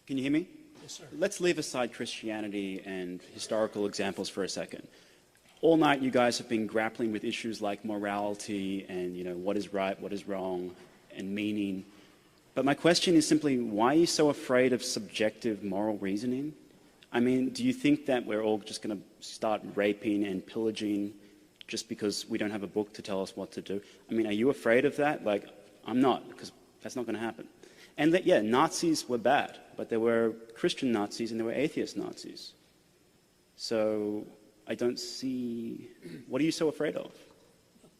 Can you hear me? Yes, sir. Let's leave aside Christianity and historical examples for a second. All night you guys have been grappling with issues like morality and, what is right, what is wrong, and meaning. But my question is simply, why are you so afraid of subjective moral reasoning? I mean, do you think that we're all just going to start raping and pillaging just because we don't have a book to tell us what to do? I mean, are you afraid of that? Like, I'm not, because that's not going to happen. And that, yeah, Nazis were bad, but there were Christian Nazis and there were atheist Nazis. So I don't see, what are you so afraid of?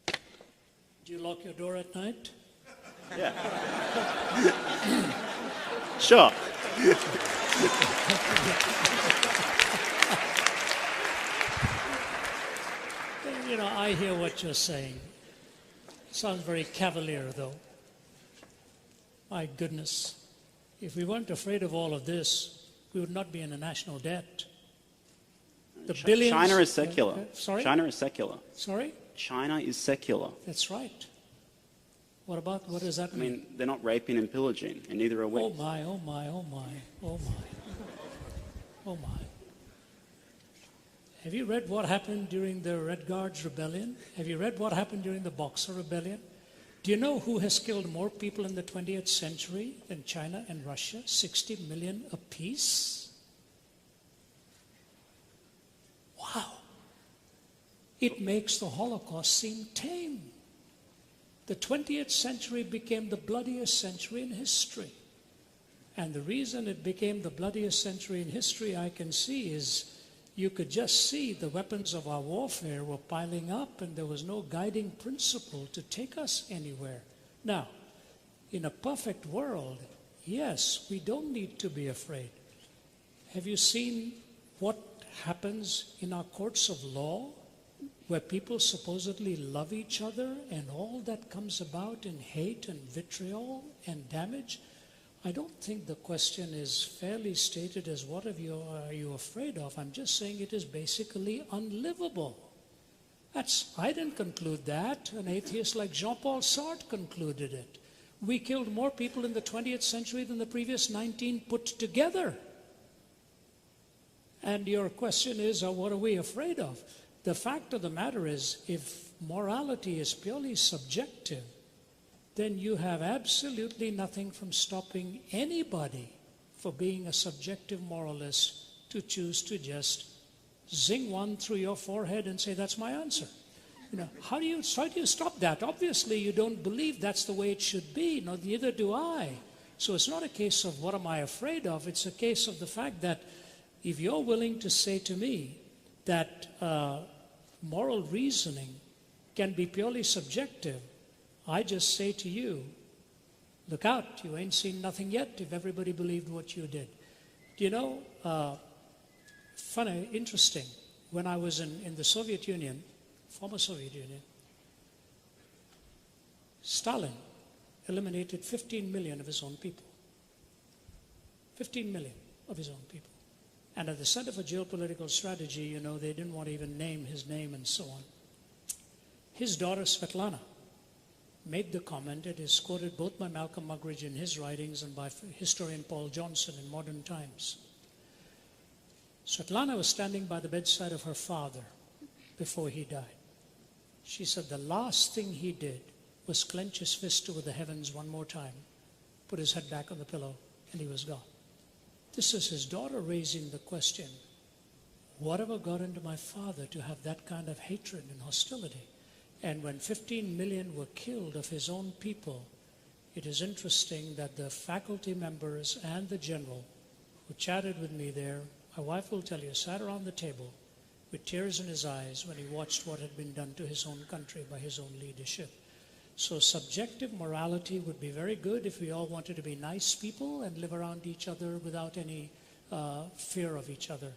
Do you lock your door at night? Yeah. Sure. I hear what you're saying. Sounds very cavalier, though. My goodness. If we weren't afraid of all of this, we would not be in a national debt. The billions... China is secular. Sorry? China is secular. Sorry? China is secular. That's right. What does that mean? I mean, they're not raping and pillaging, and neither are we. Oh my, oh my, oh my, oh my. Oh my. Have you read what happened during the Red Guards Rebellion? Have you read what happened during the Boxer Rebellion? Do you know who has killed more people in the 20th century than China and Russia? 60 million apiece? Wow. It makes the Holocaust seem tame. The 20th century became the bloodiest century in history. And the reason it became the bloodiest century in history, I can see, is you could just see the weapons of our warfare were piling up and there was no guiding principle to take us anywhere. Now, in a perfect world, yes, we don't need to be afraid. Have you seen what happens in our courts of law, where people supposedly love each other and all that comes about in hate and vitriol and damage? I don't think the question is fairly stated as what are you afraid of. I'm just saying it is basically unlivable. I didn't conclude that. An atheist like Jean-Paul Sartre concluded it. We killed more people in the 20th century than the previous 19 put together. And your question is, what are we afraid of? The fact of the matter is, if morality is purely subjective, then you have absolutely nothing from stopping anybody for being a subjective moralist to choose to just zing one through your forehead and say, that's my answer. How do you stop that? Obviously, you don't believe that's the way it should be. No, neither do I. So it's not a case of what am I afraid of. It's a case of the fact that if you're willing to say to me that moral reasoning can be purely subjective, I just say to you, look out, you ain't seen nothing yet if everybody believed what you did. Do you know, funny, interesting, when I was in the Soviet Union, former Soviet Union, Stalin eliminated 15 million of his own people. 15 million of his own people. And at the Center for Geopolitical Strategy, they didn't want to even name his name and so on. His daughter, Svetlana, made the comment. It is quoted both by Malcolm Muggeridge in his writings and by historian Paul Johnson in Modern Times. Svetlana was standing by the bedside of her father before he died. She said the last thing he did was clench his fist toward the heavens one more time, put his head back on the pillow, and he was gone. This is his daughter raising the question, whatever got into my father to have that kind of hatred and hostility? And when 15 million were killed of his own people, it is interesting that the faculty members and the general who chatted with me there, my wife will tell you, sat around the table with tears in his eyes when he watched what had been done to his own country by his own leadership. So subjective morality would be very good if we all wanted to be nice people and live around each other without any fear of each other.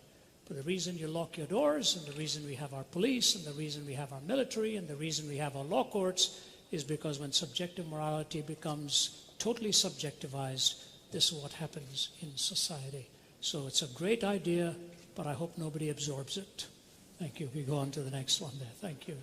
But the reason you lock your doors, and the reason we have our police, and the reason we have our military, and the reason we have our law courts is because when subjective morality becomes totally subjectivized, this is what happens in society. So it's a great idea, but I hope nobody absorbs it. Thank you. We go on to the next one there. Thank you.